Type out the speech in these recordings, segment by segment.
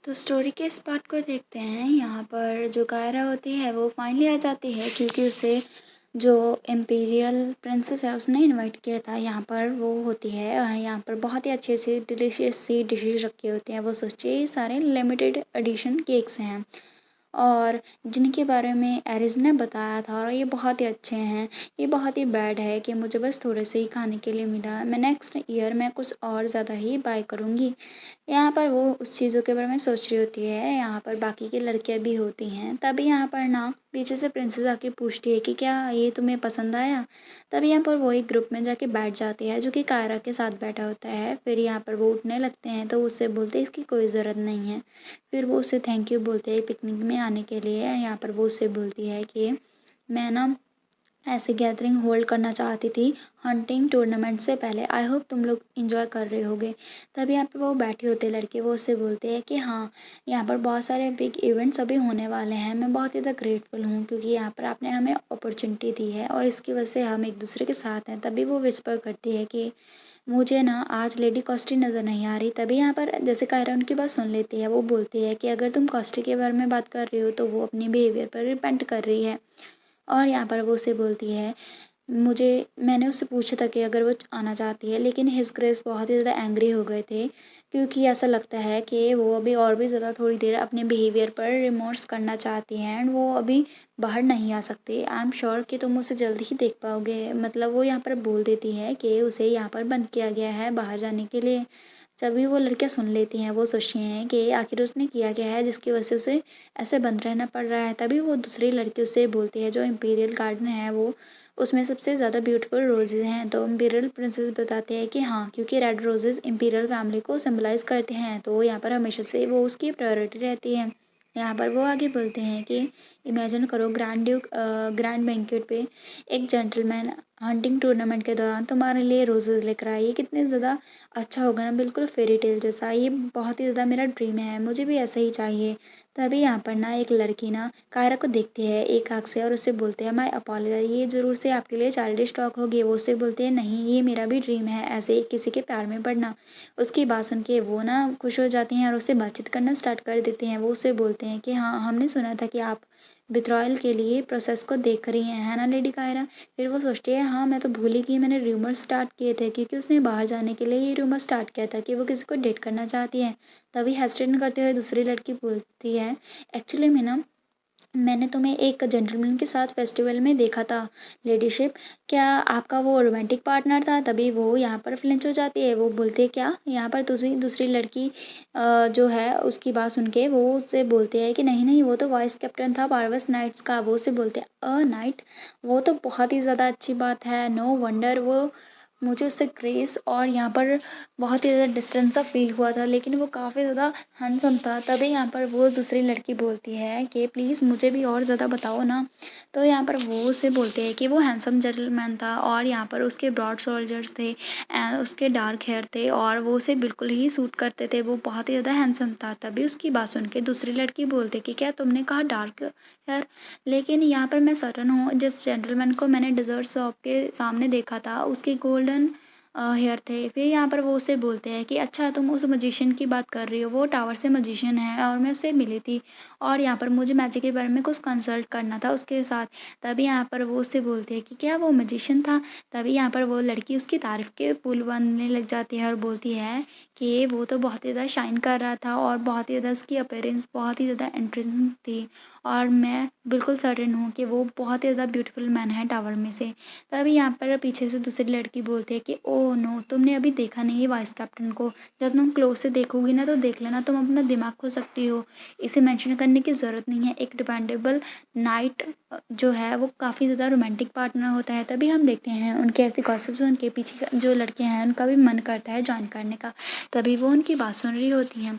तो स्टोरी के इस पार्ट को देखते हैं। यहाँ पर जो कायरा होती है वो फाइनली आ जाती है क्योंकि उसे जो इम्पीरियल प्रिंसेस है उसने इनवाइट किया था। यहाँ पर वो होती है और यहाँ पर बहुत ही अच्छी सी डिलीशियस सी डिशेज रखी होती हैं। वो सोचती है ये सारे लिमिटेड एडिशन केक्स हैं और जिनके बारे में एरिस ने बताया था और ये बहुत ही अच्छे हैं। ये बहुत ही बैड है कि मुझे बस थोड़े से ही खाने के लिए मिला। मैं नेक्स्ट ईयर मैं कुछ और ज़्यादा ही बाय करूँगी। यहाँ पर वो उस चीज़ों के बारे में सोच रही होती है। यहाँ पर बाकी की लड़कियाँ भी होती हैं। तभी यहाँ पर ना पीछे से प्रिंसेस आके पूछती है कि क्या ये तुम्हें पसंद आया। तभी यहाँ पर वो एक ग्रुप में जाके बैठ जाती है जो कि कायरा के साथ बैठा होता है। फिर यहाँ पर वो उठने लगते हैं तो उससे बोलते हैं इसकी कोई ज़रूरत नहीं है। फिर वो उससे थैंक यू बोलते हैं पिकनिक में आने के लिए। यहाँ पर वो उससे बोलती है कि मैं ना ऐसे गैदरिंग होल्ड करना चाहती थी हंटिंग टूर्नामेंट से पहले। आई होप तुम लोग इंजॉय कर रहे होगे। तभी यहाँ पे वो बैठे होते लड़के वो उससे बोलते हैं कि हाँ यहाँ पर बहुत सारे बिग इवेंट्स अभी होने वाले हैं। मैं बहुत ही ज़्यादा ग्रेटफुल हूँ क्योंकि यहाँ पर आपने हमें अपॉर्चुनिटी दी है और इसकी वजह से हम एक दूसरे के साथ हैं। तभी वो विस्पर करती है कि मुझे ना आज लेडी कॉस्टी नज़र नहीं आ रही। तभी यहाँ पर जैसे कायरा उनकी बात सुन लेती है। वो बोलती है कि अगर तुम कॉस्टी के बारे में बात कर रही हो तो वो अपनी बिहेवियर पर रिपेंट कर रही है। और यहाँ पर वो उसे बोलती है मैंने उससे पूछा था कि अगर वो आना चाहती है, लेकिन हिज ग्रेस बहुत ही ज़्यादा एंग्री हो गए थे क्योंकि ऐसा लगता है कि वो अभी और भी ज़्यादा थोड़ी देर अपने बिहेवियर पर रिमोर्स करना चाहती हैं एंड वो अभी बाहर नहीं आ सकती। आई एम श्योर कि तुम उसे जल्दी ही देख पाओगे। मतलब वो यहाँ पर बोल देती है कि उसे यहाँ पर बंद किया गया है बाहर जाने के लिए। तभी वो लड़कियाँ सुन लेती हैं। वो सोचती हैं कि आखिर उसने किया क्या है जिसकी वजह से उसे ऐसे बंद रहना पड़ रहा है। तभी वो दूसरी लड़की उससे बोलती है जो इम्पीरियल गार्डन है वो उसमें सबसे ज़्यादा ब्यूटीफुल रोजेज़ हैं। तो इम्पीरियल प्रिंसेस बताते हैं कि हाँ क्योंकि रेड रोजेज़ इम्पीरियल फैमिली को सिम्बलाइज़ करते हैं तो यहाँ पर हमेशा से वो उसकी प्रायोरिटी रहती है। यहाँ पर वो आगे बोलते हैं कि इमेजिन करो ग्रैंड बैंक्वेट पे एक जेंटलमैन हंटिंग टूर्नामेंट के दौरान तुम्हारे लिए रोजेज़ लेकर आए। ये कितने ज़्यादा अच्छा होगा ना, बिल्कुल फेरी टेल जैसा। ये बहुत ही ज़्यादा मेरा ड्रीम है, मुझे भी ऐसा ही चाहिए। तभी यहाँ पर ना एक लड़की ना कायरा को देखती है एक आँख से और उससे बोलते हैं माय अपॉलोजाइज, ये ज़रूर से आपके लिए चाइल्डिश टॉक होगी। वो उससे बोलते हैं नहीं ये मेरा भी ड्रीम है ऐसे किसी के प्यार में पड़ना। उसकी बात सुन के वो ना खुश हो जाती हैं और उससे बातचीत करना स्टार्ट कर देते हैं। वो उससे बोलते हैं कि हाँ हमने सुना था कि आप विथड्रॉयल के लिए प्रोसेस को देख रही हैं, है ना लेडी कायरा। फिर वो सोचती है हाँ मैं तो भूल ही गई मैंने रूमर्स स्टार्ट किए थे क्योंकि उसने बाहर जाने के लिए ये रूमर स्टार्ट किया था कि वो किसी को डेट करना चाहती है। तभी हेस्टेट करते हुए दूसरी लड़की बोलती है एक्चुअली में ना मैंने तुम्हें एक जेंटलमैन के साथ फेस्टिवल में देखा था लेडीशिप। क्या आपका वो रोमांटिक पार्टनर था। तभी वो यहाँ पर फ्लिंच हो जाती है। वो बोलते हैं क्या। यहाँ पर दूसरी लड़की जो है उसकी बात सुन के वो उससे बोलते हैं कि नहीं नहीं वो तो वाइस कैप्टन था पारवस नाइट्स का। वो उससे बोलते हैं अ नाइट, वो तो बहुत ही ज़्यादा अच्छी बात है। नो वंडर वो मुझे उससे ग्रेस और यहाँ पर बहुत ही ज़्यादा डिस्टेंस सा फील हुआ था, लेकिन वो काफ़ी ज़्यादा हैंडसम था। तभी यहाँ पर वो दूसरी लड़की बोलती है कि प्लीज़ मुझे भी और ज़्यादा बताओ ना। तो यहाँ पर वो उसे बोलते हैं कि वो हैंडसम जेंटलमैन था और यहाँ पर उसके ब्रॉड शोल्डर्स थे एंड उसके डार्क हेयर थे और वो उसे बिल्कुल ही सूट करते थे। वो बहुत ही ज़्यादा हैंडसम था। तभी उसकी बात सुन के दूसरी लड़की बोलते कि क्या तुमने कहा डार्क हेयर, लेकिन यहाँ पर मैं सर्टन हूँ जिस जेंटलमैन को मैंने डिज़र्ट शॉप के सामने देखा था उसके गोल्डन हेयर थे। फिर यहाँ पर वो उससे बोलते हैं कि अच्छा तुम उस मजिशियन की बात कर रही हो, वो टावर से मजिशियन है और मैं उससे मिली थी और यहाँ पर मुझे मैजिक के बारे में कुछ कंसल्ट करना था उसके साथ। तभी यहाँ पर वो उससे बोलते हैं कि क्या वो मजिशियन था। तभी यहाँ पर वो लड़की उसकी तारीफ़ के पुल बनने लग जाती है और बोलती है कि वो तो बहुत ही ज़्यादा शाइन कर रहा था और बहुत ही ज़्यादा उसकी अपीयरेंस बहुत ही ज़्यादा इंटरेस्टिंग थी और मैं बिल्कुल सर्टेन हूँ कि वो बहुत ही ज़्यादा ब्यूटीफुल मैन है टावर में से। तभी यहाँ पर पीछे से दूसरी लड़की बोलती है कि ओह नो तुमने अभी देखा नहीं है वाइस कैप्टन को। जब तुम क्लोज से देखोगी ना तो देख लेना, तुम अपना दिमाग खो सकती हो। इसे मेंशन करने की ज़रूरत नहीं है। एक डिपेंडेबल नाइट जो है वो काफ़ी ज़्यादा रोमांटिक पार्टनर होता है। तभी हम देखते हैं उनके ऐसे गॉसिप्स उनके पीछे जो लड़कियां हैं उनका भी मन करता है ज्वाइन करने का। तभी वो उनकी बात सुन रही होती हैं।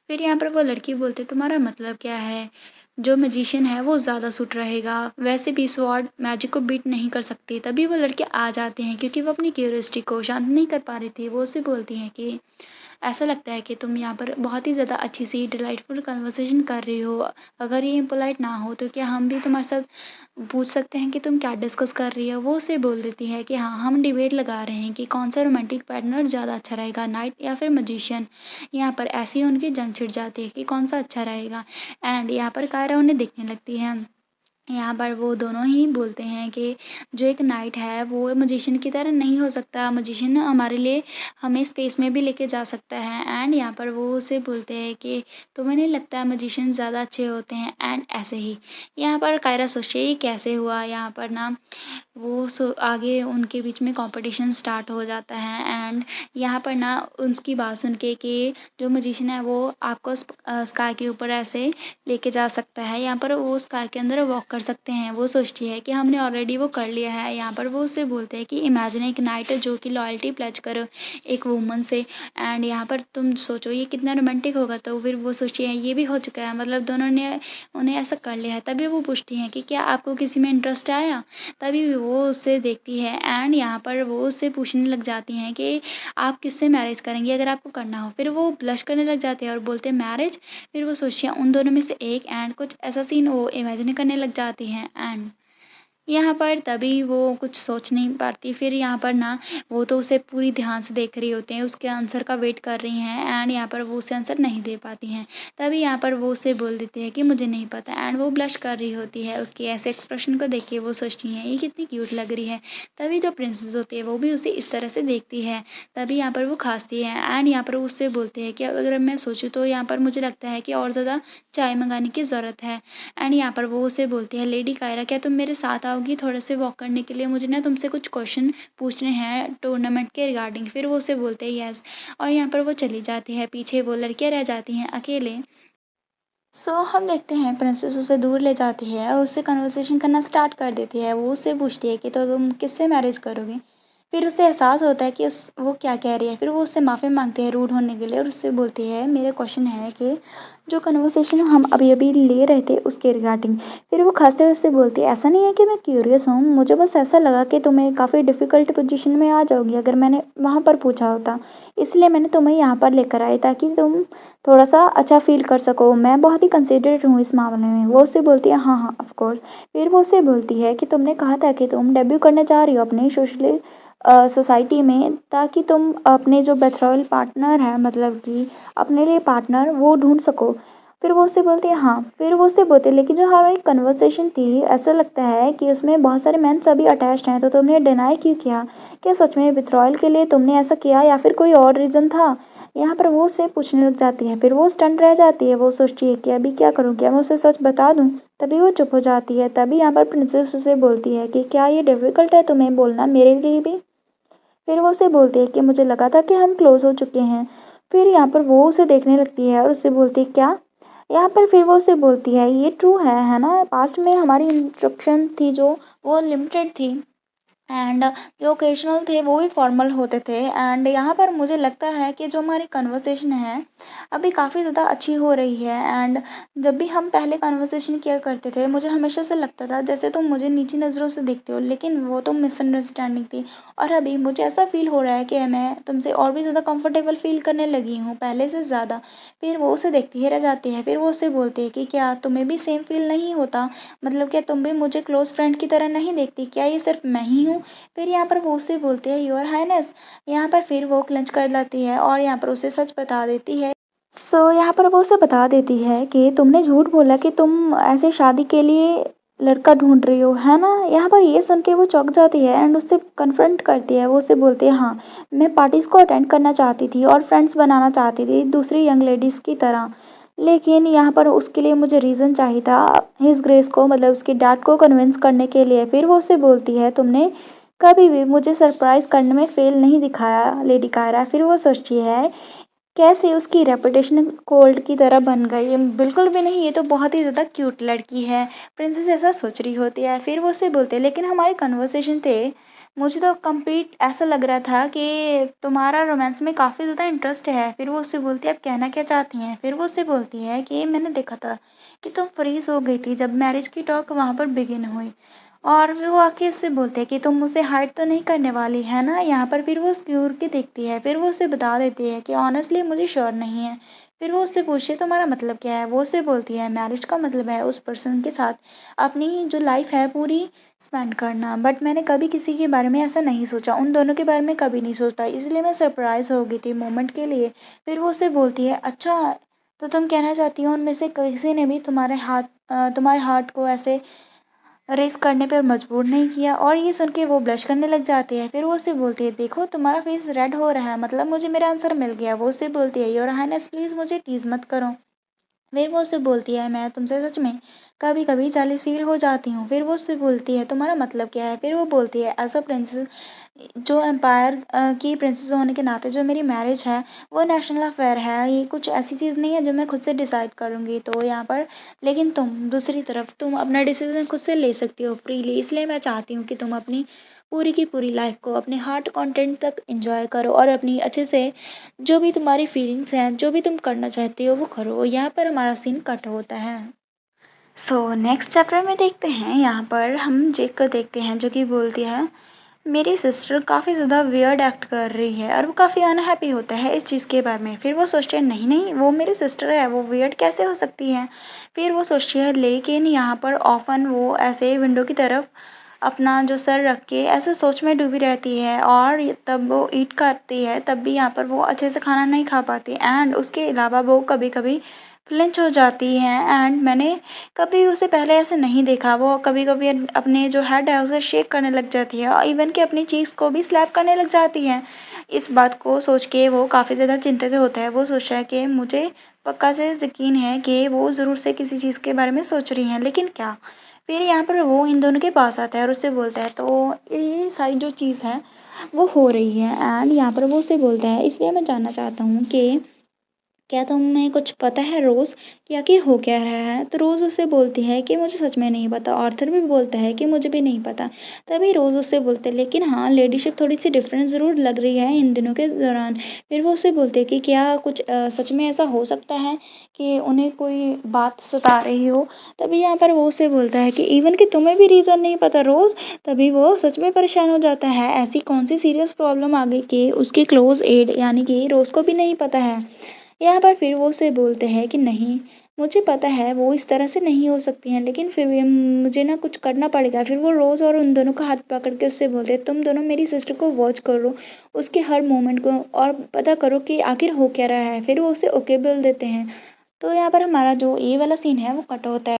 फिर यहाँ पर वो लड़की बोलती है तुम्हारा मतलब क्या है। जो मैजिशियन है वो ज़्यादा सूट रहेगा, वैसे भी स्वॉर्ड मैजिक को बीट नहीं कर सकती। तभी वो लड़के आ जाते हैं क्योंकि वो अपनी क्यूरियोसिटी को शांत नहीं कर पा रही थी। वो उससे बोलती हैं कि ऐसा लगता है कि तुम यहाँ पर बहुत ही ज़्यादा अच्छी सी डिलाइटफुल कन्वर्सेशन कर रही हो। अगर ये इम्पोलाइट ना हो तो क्या हम भी तुम्हारे साथ पूछ सकते हैं कि तुम क्या डिस्कस कर रही हो? वो उससे बोल देती है कि हाँ, हम डिबेट लगा रहे हैं कि कौन-सा रोमांटिक पार्टनर ज़्यादा अच्छा रहेगा, नाइट या फिर मैजिशियन। यहाँ पर ऐसे ही उनकी जंग छिड़ जाती है कि कौन-सा अच्छा रहेगा। एंड यहाँ पर कायरा उन्हें देखने लगती है। यहाँ पर वो दोनों ही बोलते हैं कि जो एक नाइट है वो मैजिशियन की तरह नहीं हो सकता। मैजिशियन हमारे लिए हमें स्पेस में भी लेके जा सकता है। एंड यहाँ पर वो उसे बोलते हैं कि तुम्हें नहीं लगता मैजिशियन ज़्यादा अच्छे होते हैं? एंड ऐसे ही यहाँ पर कायरा सोचती है ये कैसे हुआ। यहाँ पर ना वो आगे उनके बीच में कंपटीशन स्टार्ट हो जाता है। एंड यहाँ पर ना उसकी बात सुन के कि जो मैजिशियन है वो आपको स्काई के ऊपर ऐसे लेके जा सकता है। यहाँ पर वो स्काई के अंदर वॉक कर सकते हैं। वो सोचती है कि हमने ऑलरेडी वो कर लिया है। यहाँ पर वो उससे बोलते हैं कि इमेजिन एक नाइट जो कि लॉयल्टी प्लेज करो एक वूमन से। एंड यहाँ पर तुम सोचो ये कितना रोमांटिक होगा। तो फिर वो सोचती है ये भी हो चुका है, मतलब दोनों ने उन्हें ऐसा कर लिया है। तभी वो पूछती हैं कि क्या आपको किसी में इंटरेस्ट आया? तभी वो उससे देखती है। एंड यहाँ पर वो उससे पूछने लग जाती हैं कि आप किससे मैरिज करेंगी अगर आपको करना हो? फिर वो ब्लश करने लग जाते हैं और बोलते हैं मैरिज। फिर वो सोचती हैं उन दोनों में से एक। एंड कुछ ऐसा सीन वो इमेजिन करने लग जाती हैं। एंड यहाँ पर तभी वो कुछ सोच नहीं पाती। फिर यहाँ पर ना वो तो उसे पूरी ध्यान से देख रही होती हैं, उसके आंसर का वेट कर रही हैं। एंड यहाँ पर वो उसे आंसर नहीं दे पाती हैं। तभी यहाँ पर वो उसे बोल देती है कि मुझे नहीं पता। एंड वो ब्लश कर रही होती है। उसके ऐसे एक्सप्रेशन को देख के वो सोचती हैं ये कितनी क्यूट लग रही है। तभी जो प्रिंसेस होती है वो भी उसे इस तरह से देखती है। तभी यहाँ पर वो खांसती है। एंड यहाँ पर वो उससे बोलते हैं कि अगर मैं सोचूँ तो यहाँ पर मुझे लगता है कि और ज़्यादा चाय मंगाने की ज़रूरत है। एंड यहाँ पर वो उसे बोलती है लेडी कायरा क्या तुम मेरे साथ आओगी थोड़े से वॉक करने के लिए? मुझे ना तुमसे कुछ क्वेश्चन पूछने हैं टूर्नामेंट के रिगार्डिंग। फिर वो उसे बोलते हैं यस। और यहाँ पर वो चली जाती है। पीछे वो लड़कियाँ रह जाती हैं अकेले। हम देखते हैं प्रिंसेस उसे दूर ले जाती है और उससे कन्वर्सेशन करना स्टार्ट कर देती है। वो उससे पूछती है कि तो तुम किससे मैरिज करोगी? फिर उसे एहसास होता है कि उस वो क्या कह रही है। फिर वो उससे माफ़ी मांगती है रूड होने के लिए और उससे बोलती है मेरा क्वेश्चन है कि जो कन्वर्सेशन हम अभी-अभी ले रहे थे उसके रिगार्डिंग। फिर वो हँसते हुए उससे बोलती है ऐसा नहीं है कि मैं क्यूरियस हूँ, मुझे बस ऐसा लगा कि तुम्हें काफ़ी डिफ़िकल्ट पोजीशन में आ जाओगी अगर मैंने वहाँ पर पूछा होता। इसलिए मैंने तुम्हें यहाँ पर लेकर आई ताकि तुम थोड़ा-सा अच्छा फ़ील कर सको। मैं बहुत ही कंसिडरेट हूँ इस मामले में। वो उससे बोलती है हाँ, हाँ, ऑफ़ कोर्स। फिर वो उससे बोलती है कि तुमने कहा था कि तुम डेब्यू करने जा रही हो अपनी सोसाइटी में ताकि तुम अपने जो बेथरॉयल पार्टनर है मतलब कि अपने लिए पार्टनर वो ढूँढ सको। फिर वो उससे बोलती है हाँ। फिर वो उससे बोलती है लेकिन जो हमारी कन्वर्सेशन थी ऐसा लगता है कि उसमें बहुत सारे मेंस अभी अटैच्ड हैं तो तुमने डिनाई क्यों किया? क्या सच में विथड्रॉयल के लिए तुमने ऐसा किया या फिर कोई और रीज़न था? यहाँ पर वो उससे पूछने लग जाती है। फिर वो स्टन रह जाती है। वो सोचती है कि अभी क्या करूँ? क्या मैं उसे सच बता दूँ? तभी वो चुप हो जाती है। तभी यहाँ पर प्रिंसेस उसे बोलती है कि क्या ये डिफ़िकल्ट है तुम्हें बोलना मेरे लिए भी? फिर वो उसे बोलती है कि मुझे लगा था कि हम क्लोज़ हो चुके हैं। फिर यहाँ पर वो उसे देखने लगती है और उससे बोलती है क्या? यहाँ पर फिर वो उससे बोलती है ये ट्रू है ना? पास्ट में हमारी इंस्ट्रक्शन थी जो वो लिमिटेड थी। एंड जो ओकेजनल थे वो भी फॉर्मल होते थे। एंड यहाँ पर मुझे लगता है कि जो हमारी कन्वर्सेशन है अभी काफ़ी ज़्यादा अच्छी हो रही है। एंड जब भी हम पहले कन्वर्सेशन किया करते थे मुझे हमेशा से लगता था जैसे तुम मुझे नीची नज़रों से देखते हो, लेकिन वो तो मिसअंडरस्टैंडिंग थी। और अभी मुझे ऐसा फ़ील हो रहा है कि मैं तुमसे और भी ज़्यादा कंफर्टेबल फ़ील करने लगी हूँ पहले से ज़्यादा। फिर वो उसे देखती ही रह जाती है। फिर वो उससे बोलती है कि क्या तुम्हें भी सेम फ़ील नहीं होता? मतलब क्या तुम भी मुझे क्लोज़ फ्रेंड की तरह नहीं देखती? क्या ये सिर्फ़ मैं ही हूँ? फिर यहाँ पर वो उससे बोलती है योर हाइनेस। यहाँ पर फिर वो क्लंच कर लेती है और यहाँ पर उसे सच बता देती है। यहाँ पर वो उसे बता देती है कि तुमने झूठ बोला कि तुम ऐसे शादी के लिए लड़का ढूंढ रही हो, है ना? यहाँ पर ये सुन के वो चौंक जाती है एंड उससे कन्फ्रंट करती है। वो उससे बोलती है हाँ, मैं पार्टीज़ को अटेंड करना चाहती थी और फ्रेंड्स बनाना चाहती थी दूसरी यंग लेडीज़ की तरह। लेकिन यहाँ पर उसके लिए मुझे रीज़न चाहिए था हिज ग्रेस को मतलब उसके डैड को कन्विंस करने के लिए। फिर वो उससे बोलती है तुमने कभी भी मुझे सरप्राइज़ करने में फ़ेल नहीं दिखाया लेडी कायरा। फिर वो सोचती है कैसे उसकी रेपुटेशन गोल्ड की तरह बन गई। बिल्कुल भी नहीं, ये तो बहुत ही ज़्यादा क्यूट लड़की है। प्रिंसेस ऐसा सोच रही होती है। फिर वो उससे बोलते हैं लेकिन हमारे कन्वर्सेशन थे मुझे तो कंप्लीट ऐसा लग रहा था कि तुम्हारा रोमांस में काफ़ी ज़्यादा इंटरेस्ट है। फिर वो उससे बोलती है आप कहना क्या चाहती हैं? फिर वो उससे बोलती है कि मैंने देखा था कि तुम फ्रीज हो गई थी जब मैरिज की टॉक वहाँ पर बिगिन हुई और वो आके उससे बोलते हैं कि तुम मुझसे हाइड तो नहीं करने वाली है ना। यहाँ पर फिर वो उसकी घूर के देखती है, फिर वो उससे बता देती है कि ऑनेस्टली मुझे श्योर नहीं है। फिर वो उससे पूछती है तुम्हारा मतलब क्या है। वो उससे बोलती है मैरिज का मतलब है उस पर्सन के साथ अपनी जो लाइफ है पूरी स्पेंड करना। बट मैंने कभी किसी के बारे में ऐसा नहीं सोचा, उन दोनों के बारे में कभी नहीं सोचा, इसलिए मैं सरप्राइज़ हो गई थी मोमेंट के लिए। फिर वो उससे बोलती है अच्छा, तो तुम कहना चाहती हो उनमें से किसी ने भी तुम्हारे हार्ट को ऐसे रेस करने पर मजबूर नहीं किया। और ये सुन के वो ब्लश करने लग जाती है। फिर वो उससे बोलती है देखो तुम्हारा फेस रेड हो रहा है, मतलब मुझे मेरा आंसर मिल गया। वो उससे बोलती है योर हाइनेस प्लीज़ मुझे टीज़ मत करो। फिर वो उससे बोलती है मैं तुमसे सच में कभी कभी जेलस फील हो जाती हूँ। फिर वो उससे बोलती है तुम्हारा मतलब क्या है। फिर वो बोलती है एज अ प्रिंसेस, जो एम्पायर की प्रिंसेस होने के नाते जो मेरी मैरिज है वो नेशनल अफेयर है, ये कुछ ऐसी चीज़ नहीं है जो मैं खुद से डिसाइड करूँगी। तो यहाँ पर लेकिन तुम दूसरी तरफ तुम अपना डिसीजन खुद से ले सकती हो फ्रीली, इसलिए मैं चाहती हूँ कि तुम अपनी पूरी की पूरी लाइफ को अपने हार्ट कंटेंट तक एंजॉय करो और अपनी अच्छे से जो भी तुम्हारी फीलिंग्स हैं, जो भी तुम करना चाहते हो वो करो। यहाँ पर हमारा सीन कट होता है। सो नेक्स्ट चैप्टर में देखते हैं, यहाँ पर हम जेक को देखते हैं जो कि बोलती है मेरी सिस्टर काफ़ी ज़्यादा वियर्ड एक्ट कर रही है। और वो काफ़ी अनहैप्पी होता है इस चीज़ के बारे में। फिर वो सोचते हैं नहीं नहीं वो मेरी सिस्टर है, वो वियर्ड कैसे हो सकती है। फिर वो सोचती है लेकिन यहाँ पर ऑफन वो ऐसे विंडो की तरफ अपना जो सर रख के ऐसे सोच में डूबी रहती है। और तब वो ईट करती है तब भी यहाँ पर वो अच्छे से खाना नहीं खा पाती। एंड उसके अलावा वो कभी कभी फ्लिंच हो जाती है। एंड मैंने कभी उसे पहले ऐसे नहीं देखा, वो कभी कभी अपने जो हेड है उसे शेक करने लग जाती है और इवन कि अपनी चीज़ को भी स्लैप करने लग जाती है। इस बात को सोच के वो काफ़ी ज़्यादा चिंतित होता है। वो सोच रहा है कि मुझे पक्का से यकीन है कि वो ज़रूर से किसी चीज़ के बारे में सोच रही हैं, लेकिन क्या। फिर यहाँ पर वो इन दोनों के पास आता है और उससे बोलता है तो ये सारी जो चीज़ है वो हो रही है। एंड यहाँ पर वो उससे बोलता है इसलिए मैं जानना चाहता हूँ कि क्या तुम्हें कुछ पता है रोज़ कि आखिर हो क्या रहा है। तो रोज़ उससे बोलती है कि मुझे सच में नहीं पता। आर्थर भी बोलता है कि मुझे भी नहीं पता। तभी रोज़ उससे बोलते हैं लेकिन हाँ लेडीशिप थोड़ी सी डिफरेंस ज़रूर लग रही है इन दिनों के दौरान। फिर वो उससे बोलते हैं कि क्या कुछ सच में ऐसा हो सकता है कि उन्हें कोई बात सता रही हो। तभी यहाँ पर वो उससे बोलता है कि इवन कि तुम्हें भी रीज़न नहीं पता रोज़। तभी वो सच में परेशान हो जाता है, ऐसी कौन सी सीरियस प्रॉब्लम आ गई कि उसके क्लोज एड यानी कि रोज़ को भी नहीं पता है। यहाँ पर फिर वो उससे बोलते हैं कि नहीं मुझे पता है वो इस तरह से नहीं हो सकती हैं, लेकिन फिर भी मुझे ना कुछ करना पड़ेगा। फिर वो रोज़ और उन दोनों का हाथ पकड़ के उससे बोलते हैं तुम दोनों मेरी सिस्टर को वॉच करो, उसके हर मोमेंट को, और पता करो कि आखिर हो क्या रहा है। फिर वो उसे ओके बोल देते हैं। तो यहाँ पर हमारा जो ये वाला सीन है वो कट होता है।